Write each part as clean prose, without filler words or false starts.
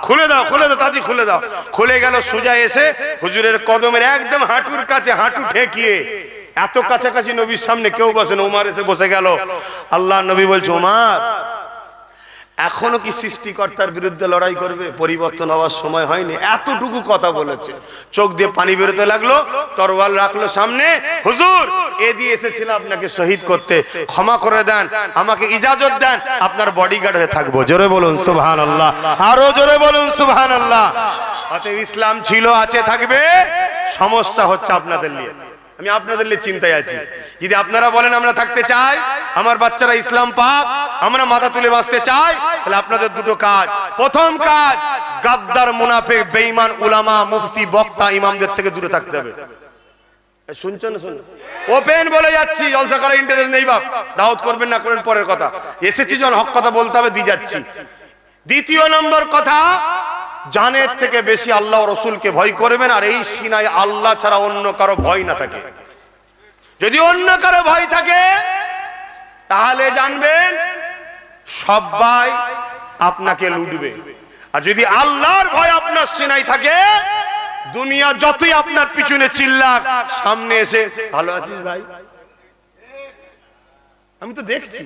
খুলে দাও তাড়াতাড়ি খুলে দাও। খুলে গেল, সোজা এসে হুজুরের কদমের একদম হাঁটুর কাছে হাঁটু ঠেকিয়ে, এত কাছাকাছি নবীর সামনে কেউ বসেন, ওমর এসে বসে গেল। আল্লাহ নবী বলছে, ওমর এখনো কি সৃষ্টিকর্তার বিরুদ্ধে লড়াই করবে? পরিবর্তন হওয়ার সময় হয়নি। এতটুকু কথা বলেছে, চোখ দিয়ে পানি বেরোতে লাগলো, তরোয়াল রাখলো সামনে। হুজুর এ দিয়ে এসেছিল আপনাকে শহীদ করতে, ক্ষমা করে দেন, আমাকে ইজাজত দেন, আপনার বডিগার্ড হয়ে থাকবো। জোরে বলুন সুবহানাল্লাহ, আরো জোরে বলুন সুবহানাল্লাহ। অতএব ইসলাম ছিল, আছে, থাকবে। সমস্যা হচ্ছে আপনাদের নিয়ে, আমি আপনাদের নিয়ে চিন্তায় আছি। যদি আপনারা বলেন আমরা থাকতে চাই, আমার বাচ্চারা ইসলাম পাক, আমরা মাথা তুলে বাঁচতে চাই, তাহলে আপনাদের দুটো কাজ। প্রথম কাজ, গাদ্দার, মুনাফিক, বেঈমান উলামা, মুফতি, বক্তা, ইমামদের থেকে দূরে থাকতে হবে। শুনছেন? শুনুন, ওপেন বলে যাচ্ছি, জলসা করার ইন্টারেস্ট নেই বাপ, দাওয়াত করবেন না করেন পরের কথা। এসেছি যখন হক কথা বলতে হবে, দিয়ে যাচ্ছি। দ্বিতীয় নম্বর কথা, জানের থেকে বেশি আল্লাহ রসুলকে ভয় করবেন। আর এই সিনায় আল্লাহ ছাড়া অন্য কারো ভয় না থাকে। যদি অন্য কারো ভয় থাকে তাহলে জানবেন সবাই আপনাকে লুটবে। আর যদি আল্লাহর ভয় আপনার সিনায় থাকে, দুনিয়া যতই আপনার পিছনে চিল্লাক, সামনে এসে ভালো আছিস ভাই, আমি তো দেখছি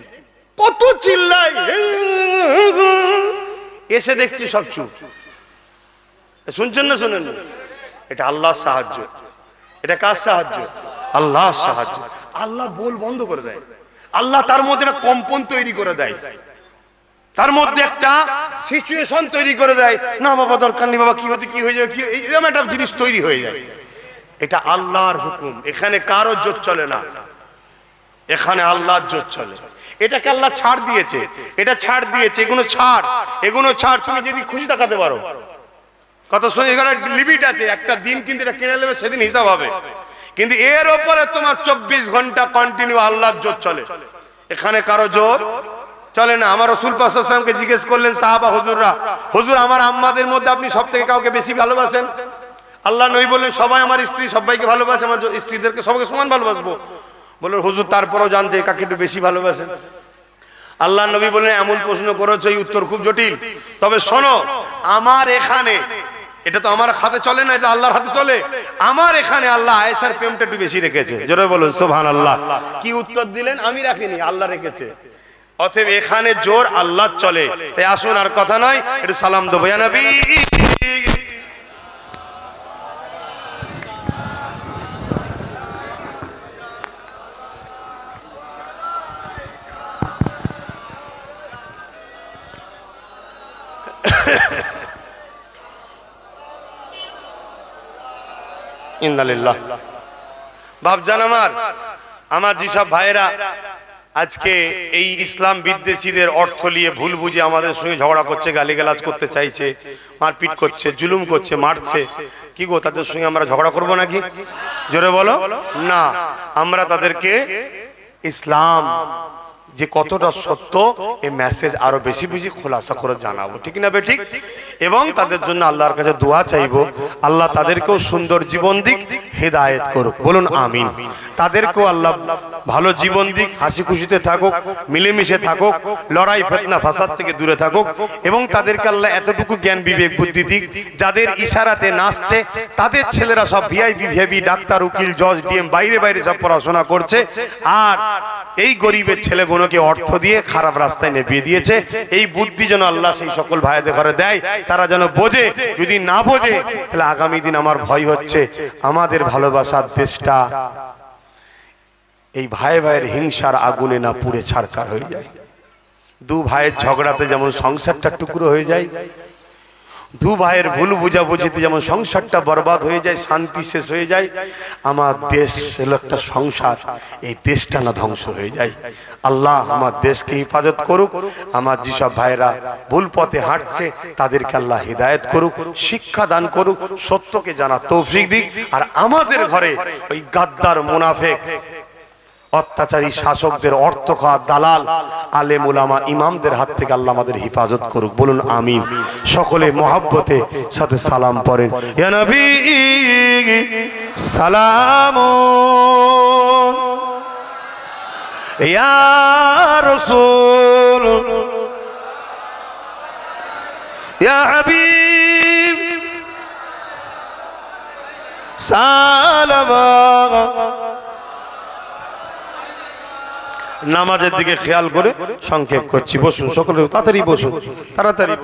কত চিল্লাই, এসে দেখছি সব চুপ। শুনছেন না? শুনেন, এটা আল্লাহর সাহায্য। এটা কার সাহায্য? আল্লাহর সাহায্য। আল্লাহ বল বন্ধ করে দেয়, আল্লাহ তার মধ্যে একটা কম্পন তৈরি করে দেয়, তার মধ্যে একটা সিচুয়েশন তৈরি করে দেয়। না বাবা দরকার নেই, বাবা কি হতে কি হয়ে যাবে, কি এরকম একটা জিনিস তৈরি হয়ে যায়। এটা আল্লাহর হুকুম, এখানে কারো জোর চলে না, এখানে আল্লাহর জোর চলে। এটাকে আল্লাহ ছাড় দিয়েছে, এটা ছাড় দিয়েছে, এগুলো ছাড়, এগুলো ছাড়। তুমি যদি খুশি দেখাতে পারো, কত এখানে লিমিট আছে, একটা দিন কিন্তু এটা কিনে নেবে, সেদিন হিসাব হবে। কিন্তু এর উপরে তোমার 24 ঘন্টা কন্টিনিউ আল্লাহর জোর চলে, এখানে কারো জোর চলে না। আমার রাসূল পাক সাল্লাল্লাহু আলাইহি ওয়াসাল্লামকে জিজ্ঞেস করলেন সাহাবা হুজুররা, হুজুর আমার আম্মাদের মধ্যে আপনি সব থেকে কাউকে বেশি ভালোবাসেন? আল্লাহ নবী বললেন, সবাই আমার স্ত্রী, সবাইকে ভালোবাসে, আমার স্ত্রীদেরকে সবাইকে সমান ভালোবাসবো। বললেন হুজুর তারপরেও জানতে কাকে একটু বেশি ভালোবাসেন? আল্লাহ নবী বললেন, এমন প্রশ্ন করেছো, এই উত্তর খুব জটিল, তবে শোনো, আমার এখানে, এটা তো আমার হাতে চলে না, এটা আল্লাহর হাতে চলে। আমার এখানে আল্লাহ আয়েশার প্রেমটা একটু বেশি রেখেছে। জোরে বলুন সুবহানাল্লাহ। কি উত্তর দিলেন? আমি রাখিনি, আল্লাহ রেখেছে। অতএব এখানে জোর আল্লাহ চলে। এই আসুন, আর কথা নয়, একটু সালাম দেবো। ইয়া নবী, ইন্নালিল্লাহ। বাপজান আমার যেসব ভাইয়েরা আজকে এই ইসলাম বিদ্বেষীদের অর্থ নিয়ে ভুল বুঝে আমাদের সঙ্গে ঝগড়া করছে, গালিগালাজ করতে চাইছে, মারপিট করছে, জুলুম করছে, মারছে, কি গো তাদের সঙ্গে আমরা ঝগড়া করবো নাকি? জোরে বলো না। আমরা তাদেরকে ইসলাম যে কতটা সত্য, এই মেসেজ আরো বেশি বেশি খোলাসা করে জানাবো, ঠিক না বেঠিক? এবং তাদের জন্য আল্লাহর কাছে দোয়া চাইবো, আল্লাহ তাদেরকেও সুন্দর জীবন দিক, হেদায়েত করুক। বলুন আমিন। তাদেরকেও আল্লাহ ভালো জীবন দিক, হাসি খুশিতে থাকুক, মিলেমিশে থাকুক, লড়াই ফিতনা ফাসাদ থেকে দূরে থাকুক। এবং তাদেরকে আল্লাহ এতটুকু জ্ঞান বিবেক বুদ্ধি দিক, যাদের ইশারাতে নাচছে তাদের ছেলেরা সব ভিআইপি ভিআইপি, ডাক্তার, উকিল, জজ, ডিএম, বাইরে বাইরে সব পড়াশোনা করছে, আর এই গরিবের ছেলেগুলোকে অর্থ দিয়ে খারাপ রাস্তায় নেপিয়ে দিয়েছে। এই বুদ্ধি যেন আল্লাহ সেই সকল ভাইদের ঘরে দেয়, তারা যেন বোঝে। যদি না বোঝে তাহলে আগামী দিন আমার ভয় হচ্ছে আমাদের ভালোবাসার দেশটা এই ভাই ভাইয়ের হিংসার আগুনে না পুড়ে ছারখার হয়ে যায়। দু ভাইয়ের ঝগড়াতে যেমন সংসারটা টুকরো হয়ে যায়, দু ভাইয়ের ভুল বুঝাবুঝিতে যেমন সংসারটা বরবাদ হয়ে যায়, শান্তি শেষ হয়ে যায়, আমার দেশ হলো একটা সংসার, এই দেশটা না ধ্বংস হয়ে যায়। আল্লাহ আমার দেশকে হেফাজত করুক। আমার যেসব ভাইরা ভুল পথে হাঁটছে তাদেরকে আল্লাহ হিদায়াত করুক, শিক্ষা দান করুক, সত্যকে জানা তৌফিক দিক। আর আমাদের ঘরে ওই গাদ্দার, মুনাফিক, অত্যাচারী শাসকদের, অর্থ খাওয়া দালাল, আলেম উলামা, ইমামদের হাত থেকে আল্লাহ আমাদের হেফাজত করুক। বলুন আমিন। সকলে মহব্বতে সাথে সালাম পড়েন। ইয়া নবী সালাম, ইয়া রাসূল, ইয়া হাবিব সালামা। নামাজের দিকে খেয়াল করে সংক্ষেপ করছি, বসুন সকলে, তাড়াতাড়ি বসুন, তাড়াতাড়ি।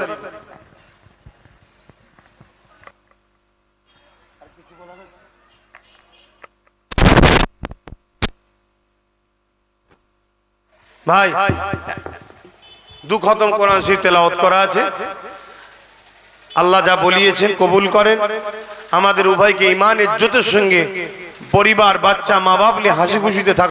ভাই দু খতম কোরআন শরীফ তেলাওয়াত করা আছে, আল্লাহ যা বলিয়েছেন কবুল করেন, আমাদের উভয়কে ঈমান ইজ্জতের সঙ্গে পরিবার বাচ্চা মা বাপ নিয়ে হাসি খুশিতে থাক।